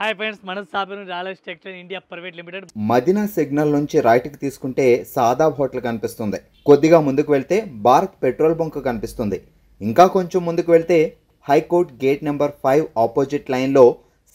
Hi friends, మన స్థాపన royal textile India private limited. Madina signal నుంచి రైట్కి తీసుకుంటే సాదాబ్ హోటల్ కనిపిస్తుంది. కొద్దిగా ముందుకు వెళ్తే భారత్ పెట్రోల్ బంక్ కనిపిస్తుంది. ఇంకా కొంచెం ముందుకు వెళ్తే హైకోర్ట్ గేట్ నెంబర్ 5 ఆపోజిట్ లైన్లో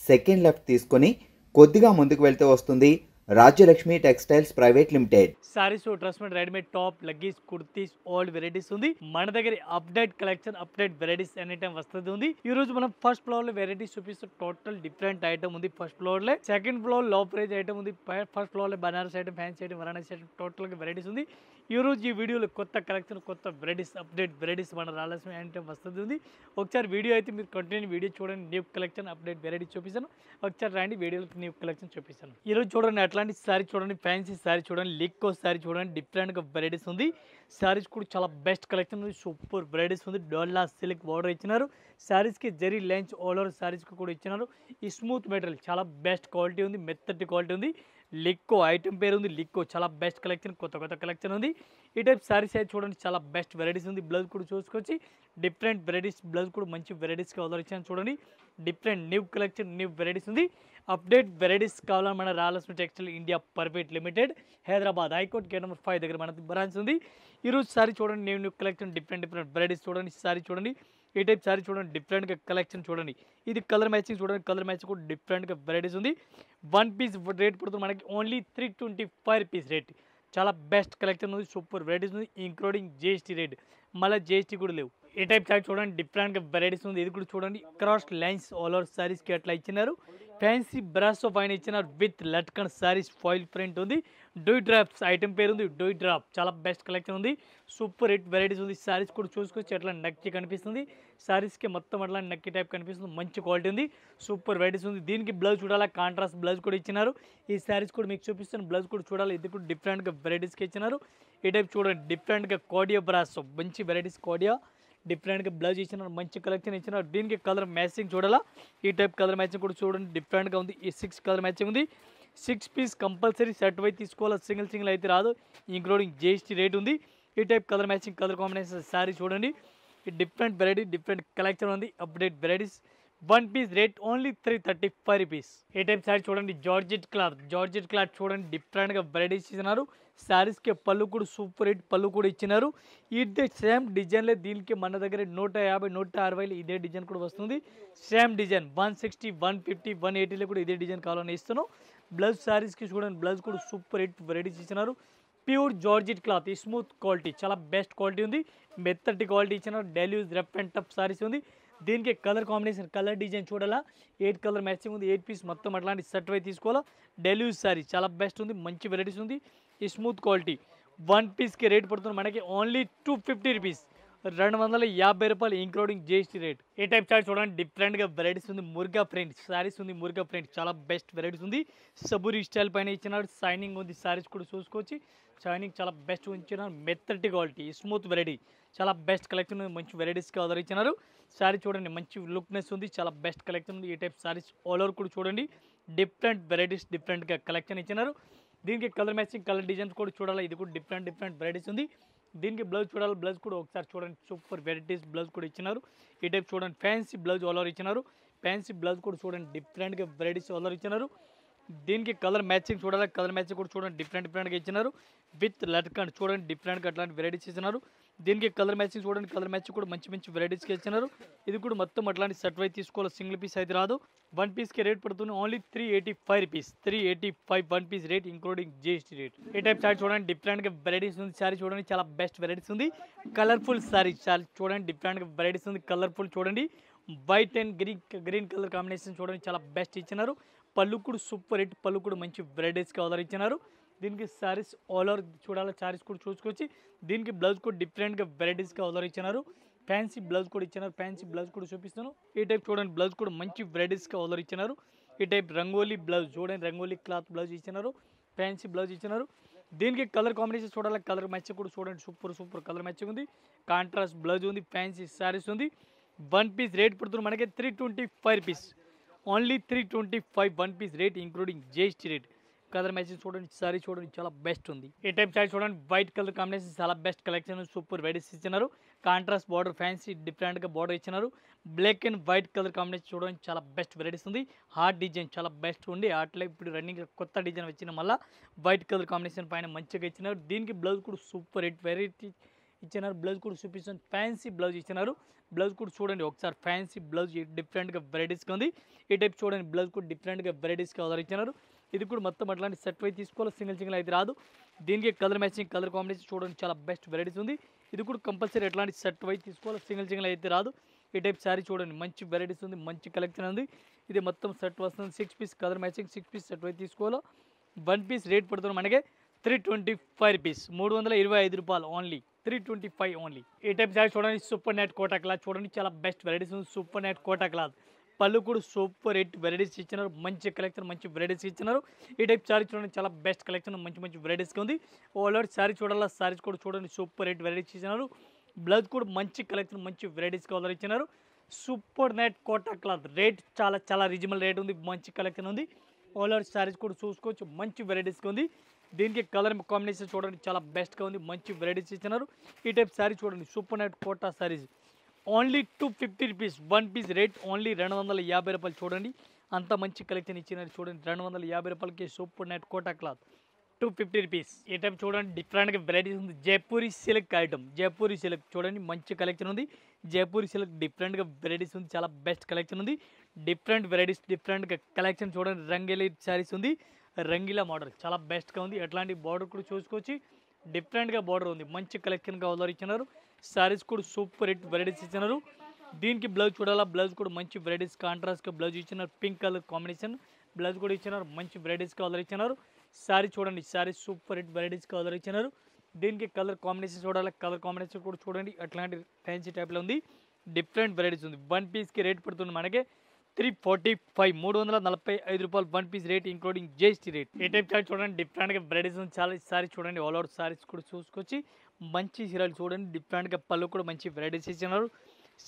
సెకండ్ లెఫ్ట్ తీసుకొని కొద్దిగా ముందుకు వెళ్తే వస్తుంది Rajyalakshmi textiles private limited. Saris, dress material, readymade top, leggings, kurtis, old varieties ఉంది. మన దగ్గర update collection, update varieties any time వస్తుంది ఉంది. ఈ రోజు మనం ఫస్ట్ ఫ్లోర్ లో వెరైటీస్ చూపిస్తాం. టోటల్ డిఫరెంట్ ఐటమ్ ఉంది ఫస్ట్ ఫ్లోర్ లో. సెకండ్ ఫ్లోర్ లో ప్రైజ్ ఐటమ్ ఉంది. ఫస్ట్ ఫ్లోర్ లో Banaras item, fancy item, Varanasi item, total గా వెరైటీస్ ఉంది. ఈ రోజు ఈ వీడియోలో కొత్త కలెక్షన్, కొత్త వెరైటీస్, అప్డేట్ వెరైటీస్ మన రాయలసీమ ఎనీ టైం వస్తుంది ఉంది. ఒకసారి వీడియో అయితే మీరు కంటిన్యూ వీడియో చూడండి. న్యూ కలెక్షన్, అప్డేట్ వెరైటీస్ చూపిస్తాను. ఒకసారి రండి వీడియోలో న్యూ కలెక్షన్ చూపిస్తాను. ఈ రోజు చూడండి అట్లాంటి సారీ చూడండి, ఫ్యాన్సీ సారీ చూడండి, లిక్కో సారీ చూడండి, డిఫరెంట్ గా వెరైటీస్ ఉంది. సారీస్ కూడా చాలా బెస్ట్ కలెక్షన్ ఉంది. సూపర్ వెరైటీస్ ఉంది. డోలా సిల్క్ బార్డర్ ఇచ్చినారు. సారీస్ కి zari lens all over saris కి కూడా ఇచ్చినారు. ఈ స్మూత్ మెటీరియల్ చాలా బెస్ట్ క్వాలిటీ ఉంది. మెత్తటి క్వాలిటీ ఉంది. లిక్కో ఐటమ్ పేరు ఉంది. లిక్కో చాలా బెస్ట్ కలెక్షన్, కొత్త కొత్త కలెక్షన్ ఉంది. ఈ టైప్ సారీస్ అయితే చూడండి చాలా బెస్ట్ వెరైటీస్ ఉంది. బ్లౌజ్ కూడా చూసుకొచ్చి డిఫరెంట్ వెరైటీస్, బ్లౌజ్ కూడా మంచి వెరైటీస్గా ఆర్డర్ ఇచ్చాను చూడండి. Different new collection, new varieties ఉంది. అప్డేట్ వెరైటీస్ కావాలని మన Rayalaseema textile India private limited, Hyderabad high court gate number 5 దగ్గర మన బ్రాంచ్ ఉంది. ఈరోజు సారీ చూడండి, న్యూ కలెక్షన్, డిఫరెంట్ వెరైటీస్ చూడండి. సారీ చూడండి, ఈ టైప్ సారీ చూడండి, డిఫరెంట్గా కలెక్షన్ చూడండి. ఇది కలర్ మ్యాచింగ్ చూడండి, కలర్ మ్యాచింగ్ కూడా డిఫరెంట్గా వెరైటీస్ ఉంది. వన్ పీస్ రేట్ పడుతుంది మనకి ఓన్లీ 325 రూపీస్ రేట్. చాలా బెస్ట్ కలెక్షన్ ఉంది. సూపర్ వెరైటీస్ ఉంది, ఇంక్లూడింగ్ జిఎస్టీ రేట్. మళ్ళీ జిఎస్టీ కూడా లేవు. ఈ టైప్ సారీ చూడండి, డిఫరెంట్గా వెరైటీస్ ఉంది. ఇది కూడా చూడండి, క్రాస్ లైన్స్ ఆల్ ఓవర్ సారీస్కి అట్లా ఇచ్చినారు. ఫ్యాన్సీ బ్రాస్ ఆఫ్ ఆయన ఇచ్చినారు with latkan saris, foil print ఉంది. డోయ్ డ్రాప్స్ ఐటమ్ పేరు ఉంది. డోయ్ డ్రాప్ చాలా బెస్ట్ కలెక్షన్ ఉంది. సూపర్ హిట్ వెరైటీస్ ఉంది. సారీస్ కూడా చూసుకొచ్చి అట్లా నక్కి కనిపిస్తుంది. సారీస్కి మొత్తం అట్లా నక్కి టైప్ కనిపిస్తుంది. మంచి క్వాలిటీ ఉంది. సూపర్ వెరైటీస్ ఉంది. దీనికి బ్లౌజ్ చూడాలా, కాంట్రాస్ట్ బ్లౌజ్ కూడా ఇచ్చినారు. ఈ సారీస్ కూడా మీకు చూపిస్తాను. బ్లౌజ్ కూడా చూడాలి. ఇది కూడా డిఫరెంట్గా వెరైటీస్కి ఇచ్చినారు. ఈ టైప్ చూడండి, డిఫరెంట్గా కోడియా బ్రాస్, మంచి వెరైటీస్ కోడియా, డిఫరెంట్గా బ్లౌజ్ ఇచ్చినారు. మంచి కలెక్షన్ ఇచ్చినారు. దీనికి కలర్ మ్యాచింగ్ చూడాలా, ఈ టైప్ కలర్ మ్యాచింగ్ కూడా చూడండి, డిఫరెంట్గా ఉంది. ఈ 6 కలర్ మ్యాచింగ్ ఉంది. 6 పీస్ కంపల్సరీ సెట్ వైజ్ తీసుకోవాలి. సింగిల్ అయితే రాదు, ఇంక్లూడింగ్ జిఎస్టీ రేట్ ఉంది. ఈ type colour matching, colour combination sari చూడండి. ఈ డిఫరెంట్ వెరైటీ, డిఫరెంట్ కలెక్షన్ ఉంది. Update varieties. One piece rate only 335 rupees. ఈ టైప్ సారీ చూడండి, జార్జెట్ క్లాత్ చూడండి, డిఫరెంట్గా వెరైటీస్ ఇచ్చినారు. శారీస్కి పళ్ళు కూడా సూపర్ హిట్ పళ్ళు కూడా ఇచ్చినారు. ఇదే సేమ్ డిజైన్లే దీనికి మన దగ్గర 150, 160 ఇదే డిజైన్ కూడా వస్తుంది. సేమ్ డిజైన్ 160, 150, 180లో కూడా ఇదే డిజైన్ కావాలని ఇస్తున్నాం. బ్లౌజ్ శారీస్కి చూడండి, బ్లౌజ్ కూడా సూపర్ హిట్ వెరైటీస్ ఇచ్చినారు. Pure georgette cloth, smooth quality, చాలా బెస్ట్ క్వాలిటీ ఉంది. మెత్తటి క్వాలిటీ ఇచ్చినారు. Daily use rough and tough saris ఉంది. దీనికి కలర్ కాంబినేషన్, కలర్ డిజైన్ చూడాలా, 8 కలర్ మ్యాచింగ్ ఉంది. 8 పీస్ మొత్తం అట్లాంటి సెట్ వై తీసుకోవాలా. డైలీ యూజ్ సారీ చాలా బెస్ట్ ఉంది. మంచి వెరైటీస్ ఉంది. ఈ స్మూత్ క్వాలిటీ. వన్ పీస్కి రేట్ పడుతుంది మనకి ఓన్లీ 250 రూపీస్, 250 రూపాయలు, ఇంక్లూడింగ్ జిఎస్టీ రేట్. ఏ టైప్ సారీ చూడండి, డిఫరెంట్గా వెరైటీస్ ఉంది. మురుగా ప్రింట్ సారీస్ ఉంది. మురుగా ప్రింట్ చాలా బెస్ట్ వెరైటీస్ ఉంది. సబూరి స్టైల్ పైన ఇచ్చినాడు. షైనింగ్ ఉంది. సారీస్ కూడా చూసుకోవచ్చు. షైనింగ్ చాలా బెస్ట్ ఇచ్చినారు. మెత్తటి క్వాలిటీ, స్మూత్ వెరైటీ, చాలా బెస్ట్ కలెక్షన్ ఉంది. మంచి వెరైటీస్కి ఆర్డర్ ఇచ్చినారు. సారీ చూడండి, మంచి లుక్నెస్ ఉంది. చాలా బెస్ట్ కలెక్షన్ ఉంది. ఈ టైప్ సారీస్ ఆల్ ఓవర్ కూడా చూడండి, డిఫరెంట్ వెరైటీస్, డిఫరెంట్గా కలెక్షన్ ఇచ్చినారు. దీనికి కలర్ మ్యాచింగ్, కలర్ డిజైన్స్ కూడా చూడాలి. ఇది కూడా డిఫరెంట్ వెరైటీస్ ఉంది. దీనికి బ్లౌజ్ చూడాలి. బ్లౌజ్ కూడా ఒకసారి చూడండి, సూపర్ వెరైటీస్ బ్లౌజ్ కూడా ఇచ్చినారు. ఈ టైప్ చూడండి, ఫ్యాన్సీ బ్లౌజ్ ఆల్ ఓవర్ ఇచ్చినారు. ఫ్యాన్సీ బ్లౌజ్ కూడా చూడండి, డిఫరెంట్గా వెరైటీస్ ఆల్ ఓవర్ ఇచ్చినారు. దీనికి కలర్ మ్యాచింగ్ చూడాలి. కలర్ మ్యాచింగ్ కూడా చూడండి, డిఫరెంట్గా ఇచ్చినారు. విత్ లట్కన్ చూడండి, డిఫరెంట్గా అట్లాంటి వెరైటీస్ ఇచ్చినారు. దీనికి కలర్ మ్యాచింగ్ చూడండి, కలర్ మ్యాచింగ్ కూడా మంచి వెరైటీస్కి ఇచ్చినారు. ఇది కూడా మొత్తం అట్లాంటి సెట్ వై తీసుకోవాలి. సింగిల్ పీస్ అయితే రాదు. వన్ పీస్కి రేట్ పడుతుంది only 385 rupees. 385 one piece rate, including GST rate. ఈ టైప్ సారీ చూడండి, డిఫరెంట్గా వెరైటీస్ ఉంది. సారీ చూడండి, చాలా బెస్ట్ వెరైటీస్ ఉంది. కలర్ఫుల్ సారీ చూడండి, డిఫరెంట్గా వెరైటీస్ ఉంది. కలర్ఫుల్ చూడండి, white and green colour combination చూడండి, చాలా బెస్ట్ ఇచ్చినారు. పళ్ళు కూడా సూపర్ హిట్ పళ్ళు కూడా మంచి వెరైటీస్కి ఆర్డర్ ఇచ్చినారు. దీనికి సారీస్ ఆల్ ఓవర్ చూడాలి. సారీస్ కూడా చూసుకోవచ్చు. దీనికి బ్లౌజ్ కూడా డిఫరెంట్గా వెరైటీస్గా ఆర్డర్ ఇచ్చినారు. ఫ్యాన్సీ బ్లౌజ్ కూడా ఇచ్చినారు. ఫ్యాన్సీ బ్లౌజ్ కూడా చూపిస్తాను. ఈ టైప్ చూడండి, బ్లౌజ్ కూడా మంచి వెరైటీస్గా ఆర్డర్ ఇచ్చినారు. ఈ టైప్ రంగోలీ బ్లౌజ్ చూడండి, రంగోలీ క్లాత్ బ్లౌజ్ ఇచ్చినారు. ఫ్యాన్సీ బ్లౌజ్ ఇచ్చినారు. దీనికి కలర్ కాంబినేషన్ చూడాలి. కలర్ మ్యాచింగ్ కూడా చూడండి, సూపర్ కలర్ మ్యాచింగ్ ఉంది. కాంట్రాస్ట్ బ్లౌజ్ ఉంది. ఫ్యాన్సీ సారీస్ ఉంది. వన్ పీస్ రేట్ పడుతుంది మనకి 325 rupees, only 325 one piece rate, including GST rate. Colour matching చూడండి, సారీ చూడండి, చాలా బెస్ట్ ఉంది. ఈ టైప్ సారీ చూడండి, వైట్ కలర్ కాంబినేషన్ చాలా బెస్ట్ కలెక్షన్, సూపర్ వెరైటీస్ ఇచ్చినారు. కాంట్రాస్ట్ బార్డర్ ఫ్యాన్సీ డిఫరెంట్గా బార్డర్ ఇచ్చినారు. Black and white colour combination చూడడానికి చాలా బెస్ట్ వెరైటీస్ ఉంది. హార్ట్ డిజైన్ చాలా బెస్ట్ ఉంది. అట్లా ఇప్పుడు రన్నింగ్ కొత్త డిజైన్ వచ్చిన మళ్ళీ వైట్ కలర్ కాంబినేషన్ పైన మంచిగా ఇచ్చినారు. దీనికి బ్లౌజ్ కూడా సూపర్ హిట్ వెరైటీ ఇచ్చినారు. బ్లౌజ్ కూడా చూపిస్తుంది, ఫ్యాన్సీ బ్లౌజ్ ఇచ్చినారు. బ్లౌజ్ కూడా చూడండి ఒకసారి, ఫ్యాన్సీ బ్లౌజ్ డిఫరెంట్గా వెరైటీస్గా ఉంది. ఈ టైప్ చూడండి, బ్లౌజ్ కూడా డిఫరెంట్గా వెరైటీస్గా ఆర్డర్ ఇచ్చినారు. ఇది కూడా మొత్తం అట్లాంటి సెట్ వై తీసుకోవాలి, సింగిల్ అయితే రాదు. దీనికి కలర్ మ్యాచింగ్ కలర్ కాంబినేషన్ చూడండి చాలా బెస్ట్ వెరైటీస్ ఉంది. ఇది కూడా కంపల్సరీ ఎట్లాంటి సెట్ వై తీసుకోవాలి, సింగిల్ అయితే రాదు. ఈ టైప్ శారీ చూడండి మంచి వెరైటీస్ ఉంది, మంచి కలెక్షన్ ఉంది. ఇది మొత్తం సెట్ వస్తుంది. 6 piece colour matching 6 piece set వై తీసుకోవాలి. 1 పీస్ రేట్ పడుతుంది మనకి 325 రూపీస్, 325 రూపాయలు ఓన్లీ, 325 ఓన్లీ. ఈ టైప్ శారీ చూడండి సూపర్ నెట్ కోటా క్లాత్ చూడండి చాలా బెస్ట్ వెరైటీస్ ఉంది. సూపర్ నెట్ కోటా క్లాత్ పళ్ళు కూడా సూపర్ హిట్ వెరైటీస్ ఇచ్చినారు. మంచి కలెక్షన్ మంచి వెరైటీస్ ఇచ్చినారు. ఈ టైప్ శారీ చూడండి చాలా బెస్ట్ కలెక్షన్ మంచి మంచి వెరైటీస్గా ఉంది. ఆల్రెడీ శారీ చూడాలా, శారీస్ కూడా చూడండి సూపర్ హిట్ వెరైటీస్ ఇచ్చినారు. బ్లౌజ్ కూడా మంచి కలెక్షన్ మంచి వెరైటీస్గా ఆర్డర్ ఇచ్చినారు. Super net Kota cloth rate చాలా చాలా రీజనబుల్ రేట్ ఉంది, మంచి కలెక్షన్ ఉంది. ఆల్రెడీ శారీస్ కూడా చూసుకోవచ్చు, మంచి వెరైటీస్గా ఉంది. దీనికి కలర్ కాంబినేషన్ చూడండి చాలా బెస్ట్గా ఉంది, మంచి వెరైటీస్ ఇచ్చినారు. ఈ టైప్ శారీ చూడండి super net Kota saris only 250 rupees. 1 piece rate only 250 రూపాయలు. చూడండి అంత మంచి కలెక్షన్ ఇచ్చినారు. చూడండి 250 రూపాయలకి super net Kota cloth 250 rupees. ఈ టైప్ చూడండి డిఫరెంట్గా వెరైటీస్ ఉంది. Jaipuri silk item, Jaipuri silk చూడండి మంచి కలెక్షన్ ఉంది. జైపూరి సిల్క్ డిఫరెంట్గా వెరైటీస్ ఉంది, చాలా బెస్ట్ కలెక్షన్ ఉంది. డిఫరెంట్ వెరైటీస్ డిఫరెంట్గా కలెక్షన్ చూడండి. రంగీలా శారీస్ ఉంది, రంగీలా మోడల్ చాలా బెస్ట్గా ఉంది. అట్లాంటి బార్డర్ కూడా చూసుకోవచ్చు, డిఫరెంట్గా బార్డర్ ఉంది, మంచి కలెక్షన్గా ఆర్డర్ ఇచ్చినారు. శారీస్ కూడా సూపర్ హిట్ వెరైటీస్ ఇచ్చినారు. దీనికి బ్లౌజ్ చూడాలా, బ్లౌజ్ కూడా మంచి వెరైటీస్ కాంట్రాస్ట్గా బ్లౌజ్ ఇచ్చినారు. పింక్ కలర్ కాంబినేషన్ బ్లౌజ్ కూడా ఇచ్చినారు, మంచి వెరైటీస్గా ఆర్డర్ ఇచ్చినారు. శారీ చూడండి, శారీ సూపర్ హిట్ వెరైటీస్గా ఆర్డర్ ఇచ్చినారు. దీనికి కలర్ కాంబినేషన్ చూడాలి, కలర్ కాంబినేషన్ కూడా చూడండి అట్లాంటి ఫ్యాన్సీ టైప్లో ఉంది, డిఫరెంట్ వెరైటీస్ ఉంది. 1 పీస్కి రేట్ పడుతుంది మనకి 345, 345 రూపాయలు. 1 piece rate including GST rate. ఏ టైప్ చార్ట్ చూడండి డిఫరెంట్గా వెరైటీస్ ఉంది. చాలా సారీ చూడండి ఆల్ అవుట్ సారీస్ కూడా చూసుకొచ్చి మంచి చీరలు చూడండి. డిఫరెంట్గా పళ్ళు కూడా మంచి వెరైటీస్ ఇచ్చినారు.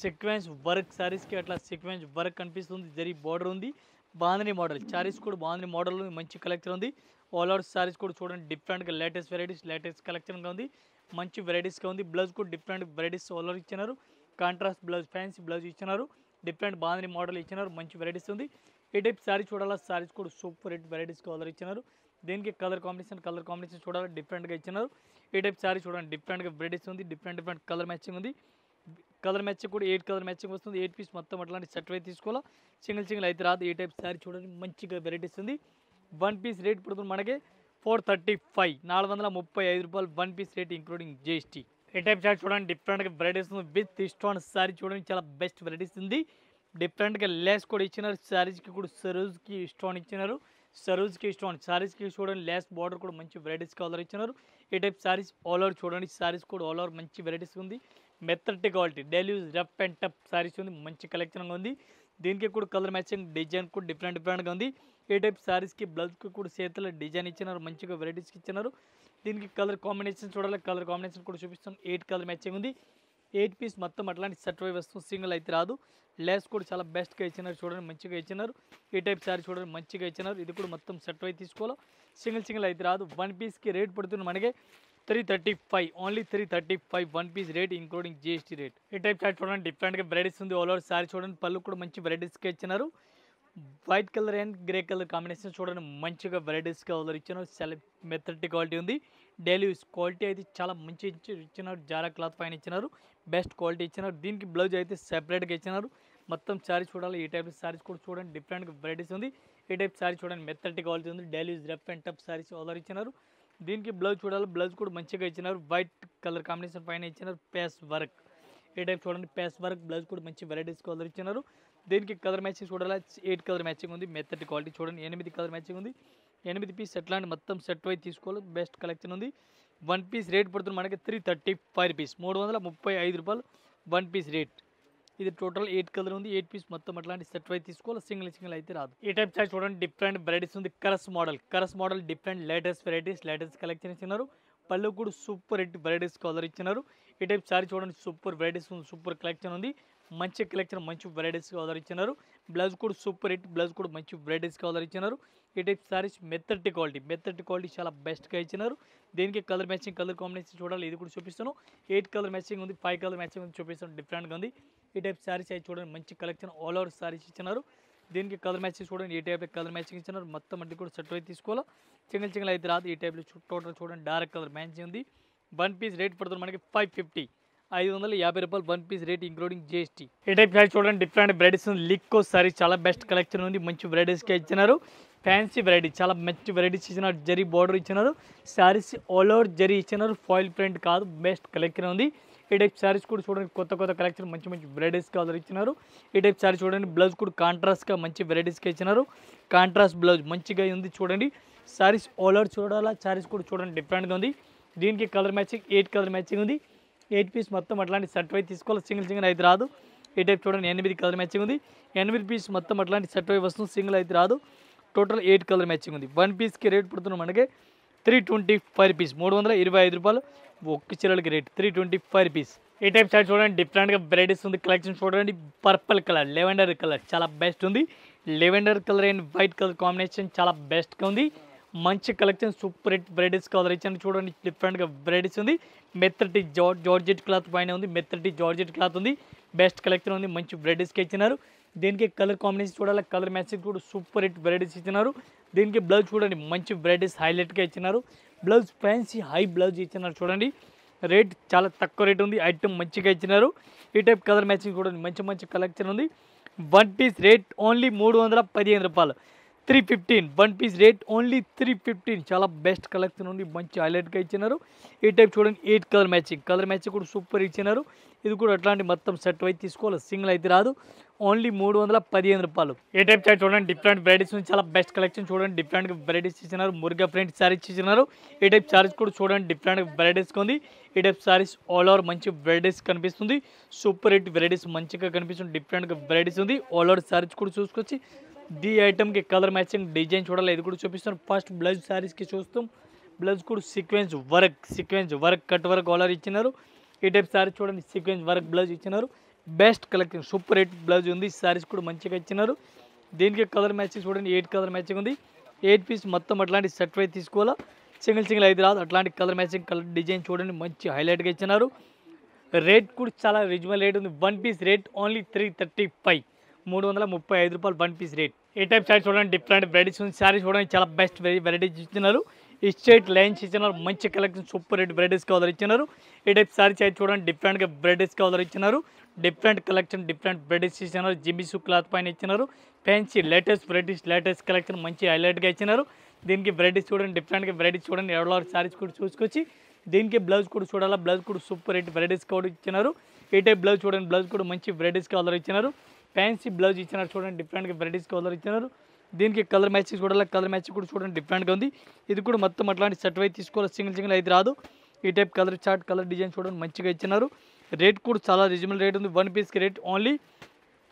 సీక్వెన్స్ వర్క్ సారీస్కి అట్లా సీక్వెన్స్ వర్క్ కనిపిస్తుంది. జరీ బార్డర్ ఉంది, బాంధనీ మోడల్ సారీస్ కూడా బాంధనీ మోడల్ ఉంది, మంచి కలెక్షన్ ఉంది. ఆల్ అవుట్ సారీస్ కూడా చూడండి డిఫరెంట్గా లేటెస్ట్ వెరైటీస్ లేటెస్ట్ కలెక్షన్గా ఉంది, మంచి వెరైటీస్గా ఉంది. బ్లౌజ్ కూడా డిఫరెంట్ వెరైటీస్ ఆల్ అవుట్ ఇచ్చినారు. కాంట్రాస్ట్ బ్లౌజ్ ఫ్యాన్సీ బ్లౌజ్ ఇచ్చినారు. డిఫరెంట్ బాంధనీ మోడల్ ఇచ్చినారు, మంచి వెరైటీస్ ఉంది. ఈ టైప్ సారీ చూడాలా, సారీస్ కూడా సూపర్ హిట్ వెరైటీస్గా ఆర్డర్ ఇచ్చినారు. దీనికి కలర్ కాంబినేషన్ చూడాలి, డిఫరెంట్గా ఇచ్చినారు. ఈ టైప్ సారీ చూడండి డిఫరెంట్గా వెరైటీస్ ఉంది, డిఫరెంట్ కలర్ మ్యాచింగ్ ఉంది. కలర్ మ్యాచింగ్ కూడా 8 కలర్ మ్యాచింగ్ వస్తుంది. 8 పీస్ మొత్తం అట్లాంటి సెట్ అయితే తీసుకోవాలా, సింగిల్ అయితే రాదు. ఈ టైప్ సారీ చూడండి మంచిగా వెరైటీస్ ఉంది. 1 పీస్ రేట్ పడుతుంది మనకి 435, 435 రూపాయలు. 1 పీస్ రేట్ ఇంక్లూడింగ్ జిఎస్టీ. ఈ టైప్ చార్ట్ చూడండి డిఫరెంట్గా వెరైటీస్ ఉంది. విత్ స్టోన్ సారీ చూడండి చాలా బెస్ట్ వెరైటీస్ ఉంది. డిఫరెంట్గా లేస్ కూడా ఇచ్చినారు. శారీస్కి కూడా సరోజ్కి స్టోన్ ఇచ్చినారు. సరోజ్కి స్టోన్ శారీస్కి చూడండి లేస్ బార్డర్ కూడా మంచి వెరైటీస్ కలర్ ఇచ్చినారు. ఈ టైప్ శారీస్ ఆల్ ఓవర్ చూడండి, శారీస్ కూడా ఆల్ ఓవర్ మంచి వెరైటీస్ ఉంది. మెత్తటి quality daily use rough and tough saris ఉంది, మంచి కలెక్షన్గా ఉంది. దీనికి కూడా కలర్ మ్యాచింగ్ డిజైన్ కూడా డిఫరెంట్గా ఉంది. ఈ టైప్ శారీస్కి బ్లౌజ్కి కూడా చేతుల డిజైన్ ఇచ్చినారు, మంచిగా వెరైటీస్కి ఇచ్చినారు. దీనికి కలర్ కాంబినేషన్ చూడాలి, కలర్ కాంబినేషన్ కూడా చూపిస్తాను. 8 కలర్ మ్యాచింగ్ ఉంది. 8 పీస్ మొత్తం అట్లాంటి సెట్ వై వస్తుంది, సింగిల్ అయితే రాదు. లేస్ కూడా చాలా బెస్ట్గా ఇచ్చినారు, చూడండి మంచిగా ఇచ్చినారు. ఈ టైప్ శారీ చూడండి మంచిగా ఇచ్చినారు. ఇది కూడా మొత్తం సెట్ వై తీసుకోవాలి, సింగిల్ అయితే రాదు. 1 పీస్కి రేట్ పడుతుంది మనకి 335, only 335. 1 piece rate including GST rate. ఈ టైప్ చార్ట్ చూడండి డిఫరెంట్గా వెరైటీస్ ఉంది. ఆల్ ఓవర్ సారీ చూడండి, పళ్ళు కూడా మంచి వెరైటీస్గా ఇచ్చినారు. White colour and grey colour combination చూడండి మంచిగా వెరైటీస్గా ఆర్డర్ ఇచ్చినారు. చాలా మెత్తటి క్వాలిటీ ఉంది. డైలీ యూస్ క్వాలిటీ అయితే చాలా మంచి ఇచ్చినారు. జారా క్లాత్ పైన ఇచ్చినారు, బెస్ట్ క్వాలిటీ ఇచ్చినారు. దీనికి బ్లౌజ్ అయితే సెపరేట్గా ఇచ్చినారు. మొత్తం శారీ చూడాలి. ఈ టైప్ శారీస్ కూడా చూడండి డిఫరెంట్గా వెరైటీస్ ఉంది. ఈ టైప్ శారీ చూడండి మెత్తటి క్వాలిటీ ఉంది. Daily use rough and tough saris order ఇచ్చినారు. దీనికి బ్లౌజ్ చూడాలి, బ్లౌజ్ కూడా మంచిగా ఇచ్చినారు. వైట్ కలర్ కాంబినేషన్ పైన ఇచ్చినారు. పేస్ వర్క్ ఈ టైప్ చూడండి, పేస్ వర్క్ బ్లౌజ్ కూడా మంచి వెరైటీస్ కలర్ ఇచ్చినారు. దీనికి కలర్ మ్యాచింగ్ చూడాలి, 8 కలర్ మ్యాచింగ్ ఉంది. మెత్తటి క్వాలిటీ చూడండి 8 కలర్ మ్యాచింగ్ ఉంది. 8 పీస్ ఎట్లాంటి మొత్తం సెట్ వై తీసుకోవాలి, బెస్ట్ కలెక్షన్ ఉంది. 1 పీస్ రేట్ పడుతుంది మనకి 335 రూపీస్, 335 రూపాయలు. 1 పీస్ రేట్. ఇది టోటల్ 8 కలర్ ఉంది. 8 పీస్ మొత్తం అట్లాంటి సెట్ వై తీసుకోవాలి, సింగిల్ అయితే రాదు. ఈ టైప్ చార్ట్ చూడండి డిఫరెంట్ వెరైటీస్ ఉంది. కరస్ model different latest varieties latest collection ఇచ్చినారు. పళ్ళు కూడా సూపర్ హిట్ వెరైటీస్ కలర్ ఇచ్చినారు. ఈ టైప్ సారీ చూడండి సూపర్ వెరైటీస్ ఉంది, సూపర్ కలెక్షన్ ఉంది, మంచి కలెక్షన్, మంచి వెరైటీస్గా ఆర్డర్ ఇచ్చినారు. బ్లౌజ్ కూడా సూపర్ హిట్, బ్లౌజ్ కూడా మంచి వెరైటీస్గా ఆర్డర్ ఇచ్చినారు. ఈ టైప్ సారీస్ మెత్తటి క్వాలిటీ చాలా బెస్ట్గా ఇచ్చినారు. దీనికి కలర్ మ్యాచింగ్, కలర్ కాంబినేషన్ చూడాలి, ఇది కూడా చూపిస్తాను. 8 కలర్ మ్యాచింగ్ ఉంది, 5 కలర్ మ్యాచింగ్ ఉంది, చూపిస్తాను, డిఫరెంట్గా ఉంది. ఈ టైప్ సారీస్ అయితే చూడండి మంచి కలెక్షన్, ఆల్ ఓవర్ సారీస్ ఇచ్చినారు. దీనికి కలర్ మ్యాచింగ్ చూడండి, ఈ టైప్ కలర్ మ్యాచింగ్ ఇచ్చినారు. మొత్తం అంటే కూడా సెట్ అయితే తీసుకోవాలా, సింగిల్ అయితే రాదు. ఈ టైప్లో టోటల్ చూడండి డార్క్ కలర్ మ్యాచింగ్ ఉంది. 1 పీస్ రేట్ పడుతుంది మనకి 550, 550 రూపాయలు 1 పీస్ రేట్ ఇంక్లూడింగ్ జిఎస్టీ. ఈ టైప్ సారీ చూడండి డిఫరెంట్ వెరైటీస్ ఉంది. లిక్కో సారీ చాలా బెస్ట్ కలెక్షన్ ఉంది, మంచి వెరైటీస్గా ఇచ్చినారు. ఫ్యాన్సీ వెరైటీ చాలా మంచి వెరైటీస్ ఇచ్చినారు. జరీ బార్డర్ ఇచ్చినారు. శారీస్ ఆల్ ఓవర్ జరీ ఇచ్చినారు, ఫాయిల్ ప్రింట్ కాదు, బెస్ట్ కలెక్షన్ ఉంది. ఈ టైప్ శారీస్ కూడా చూడండి కొత్త కలెక్షన్, మంచి వెరైటీస్గా ఆర్డర్ ఇచ్చినారు. ఈ టైప్ శారీ చూడండి బ్లౌజ్ కూడా కాంట్రాస్ట్గా మంచి వెరైటీస్గా ఇచ్చినారు. కాంట్రాస్ట్ బ్లౌజ్ మంచిగా ఉంది చూడండి. శారీస్ ఆల్ ఓవర్ చూడాలా, శారీస్ కూడా చూడండి డిఫరెంట్గా ఉంది. దీనికి కలర్ మ్యాచింగ్ 8 కలర్ మ్యాచింగ్ ఉంది. 8 పీస్ మొత్తం అట్లాంటి సెట్ వైజ్ తీసుకోవాలి, సింగిల్ అయితే రాదు. ఈ టైప్ చూడండి 8 కలర్ మ్యాచింగ్ ఉంది. 8 పీస్ మొత్తం అట్లాంటి సెట్ వైజ్ వస్తుంది, సింగిల్ అయితే రాదు. టోటల్ 8 కలర్ మ్యాచింగ్ ఉంది. 1 పీస్కి రేట్ పడుతున్నాం మనకి 325 రూపీస్, 325 రూపాయలు ఒక్క చీరలకి రేట్ 325 రూపీస్. ఈ టైప్ సారీ చూడండి డిఫరెంట్గా వెరైటీస్ ఉంది. కలెక్షన్ చూడండి పర్పుల్ కలర్, లెవెండర్ కలర్ చాలా బెస్ట్ ఉంది. Lavender colour and white colour combination చాలా బెస్ట్గా ఉంది. మంచి collection, super hit varieties colour ఇచ్చాను చూడండి, డిఫరెంట్గా వెరైటీస్ ఉంది. మెత్తటి జార్జెట్ క్లాత్ పైన ఉంది, మెత్తటి జార్జెట్ క్లాత్ ఉంది, బెస్ట్ కలెక్షన్ ఉంది, మంచి వెరైటీస్కి ఇచ్చినారు. దీనికి కలర్ కాంబినేషన్ చూడాలి, కలర్ మ్యాచింగ్ కూడా సూపర్ హిట్ వెరైటీస్ ఇచ్చినారు. దీనికి బ్లౌజ్ చూడండి మంచి వెరైటీస్ హైలైట్గా ఇచ్చినారు. బ్లౌజ్ ఫ్యాన్సీ హై బ్లౌజ్ ఇచ్చినారు చూడండి. రేట్ చాలా తక్కువ రేట్ ఉంది, ఐటమ్ మంచిగా ఇచ్చినారు. ఈ టైప్ కలర్ మ్యాచింగ్ చూడండి మంచి కలెక్షన్ ఉంది. 1 పీస్ రేట్ ఓన్లీ 315 రూపాయలు, 315. 1 పీస్ రేట్ ఓన్లీ 315. చాలా బెస్ట్ కలెక్షన్ ఉంది, మంచి హైలైట్గా ఇచ్చినారు. ఈ టైప్ చూడండి 8 కలర్ మ్యాచింగ్ కూడా సూపర్ ఇచ్చినారు. ఇది కూడా అట్లాంటి మొత్తం సెట్ అయితే తీసుకోవాలి, సింగిల్ అయితే రాదు. ఓన్లీ 315 రూపాయలు. ఏ టైప్ చాట్ చూడండి డిఫరెంట్ వెరైటీస్ ఉంది, చాలా బెస్ట్ కలెక్షన్ చూడండి, డిఫరెంట్ వెరైటీస్ ఇచ్చినారు. మురుగా ప్రింట్ శారీస్ ఇచ్చినారు. ఈ టైప్ శారీస్ కూడా చూడండి డిఫరెంట్ వెరైటీస్గా ఉంది. ఈ టైప్ శారీస్ ఆల్ ఓవర్ మంచి వెరైటీస్ కనిపిస్తుంది, సూపర్ హిట్ వెరైటీస్ మంచిగా కనిపిస్తుంది, డిఫరెంట్గా వెరైటీస్ ఉంది. ఆల్ ఓవర్ శారీస్ కూడా చూసుకొచ్చి ది ఐటమ్కి కలర్ మ్యాచింగ్ డిజైన్ చూడాలి, ఇది కూడా చూపిస్తాను. ఫస్ట్ బ్లౌజ్ శారీస్కి చూస్తాం. బ్లౌజ్ కూడా sequence work cut work all ఇచ్చినారు. ఈ టైప్ శారీస్ చూడండి సీక్వెన్స్ వర్క్ బ్లౌజ్ ఇచ్చినారు. Best collection, super hit blouse ఉంది. శారీస్ కూడా మంచిగా ఇచ్చినారు. దీనికి కలర్ మ్యాచింగ్ చూడండి 8 కలర్ మ్యాచింగ్ ఉంది. 8 పీస్ మొత్తం అట్లాంటి సెట్ అయితే తీసుకోవాలా, సింగిల్ అయితే రాదు. అట్లాంటి కలర్ మ్యాచింగ్ కలర్ డిజైన్ చూడండి మంచి హైలైట్గా ఇచ్చినారు. రేట్ కూడా చాలా రీజనబుల్ రేట్ ఉంది. 1 పీస్ రేట్ ఓన్లీ 335, 335 రూపాయలు 1 పీస్ రేట్. ఏ టైప్ శారీ చూడండి డిఫరెంట్ వెరైటీస్ ఉంది. శారీ చూడండి చాలా బెస్ట్ వెరైటీస్ ఇచ్చినారు. ఈ స్ట్రైట్ లైన్స్ ఇచ్చినారు, మంచి కలెక్షన్, సూపర్ హిట్ వెరైటీస్గా ఆర్డర్ ఇచ్చినారు. ఈ టైప్ శారీ చూడండి డిఫరెంట్గా వెరైటీస్గా ఆర్డర్ ఇచ్చినారు. డిఫరెంట్ కలెక్షన్, డిఫరెంట్ వెరైటీస్ ఇచ్చినారు. జిమిసు క్లాత్ పైన ఇచ్చినారు. Fancy latest varieties, latest collection మంచి హైలైట్గా ఇచ్చినారు. దీనికి వెరైటీస్ చూడండి డిఫరెంట్గా వెరైటీస్ చూడండి, ఎవరో శారీస్ కూడా చూసుకొచ్చి దీనికి బ్లౌజ్ కూడా చూడాలా, బ్లౌజ్ కూడా సూపర్ హిట్ వెరైటీస్ కూడా ఇచ్చినారు. ఈ టైప్ బ్లౌజ్ చూడండి, బ్లౌజ్ కూడా మంచి వెరైటీస్గా ఆర్డర్ ఇచ్చినారు. ఫ్యాన్సీ బ్లౌజ్ ఇచ్చినారు చూడండి, డిఫరెంట్గా వెరైటీస్గా ఆర్డర్ ఇచ్చినారు. దీనికి కలర్ మ్యాచింగ్ చూడాలి, కలర్ మ్యాచింగ్ కూడా చూడండి డిఫరెంట్గా ఉంది. ఇది కూడా మొత్తం అట్లాంటి సెట్ అయితే తీసుకోవాలి, సింగిల్ అయితే రాదు. ఈ type colour chart, colour design చూడండి మంచిగా ఇచ్చినారు. రేట్ కూడా చాలా రీజనబుల్ రేట్ ఉంది. 1 పీస్కి రేట్ ఓన్లీ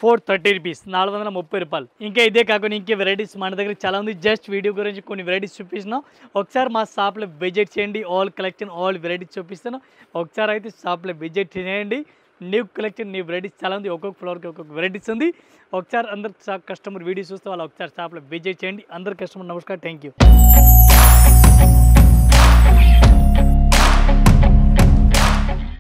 430 రూపీస్, 430 రూపాయలు. ఇంకా ఇదే కాకుండా ఇంకే వెరైటీస్ మన దగ్గర చాలా ఉంది. జస్ట్ వీడియో గురించి కొన్ని వెరైటీస్ చూపిస్తున్నాం. ఒకసారి మా షాప్లో విజిట్ చేయండి, ఆల్ కలెక్షన్ ఆల్ వెరైటీస్ చూపిస్తాను. ఒకసారి అయితే షాప్లో విజిట్ చేయండి. న్యూ కలెక్షన్, న్యూ వెరైటీస్ చాలా ఉంది. ఒక్కొక్క ఫ్లోర్కి ఒక్కొక్క వెరైటీస్ ఉంది. ఒకసారి అందరు కస్టమర్ వీడియోస్ చూస్తే వాళ్ళు ఒకసారి షాప్లో విజిట్ చేయండి. అందరు కస్టమర్ నమస్కారం, థ్యాంక్ యూ.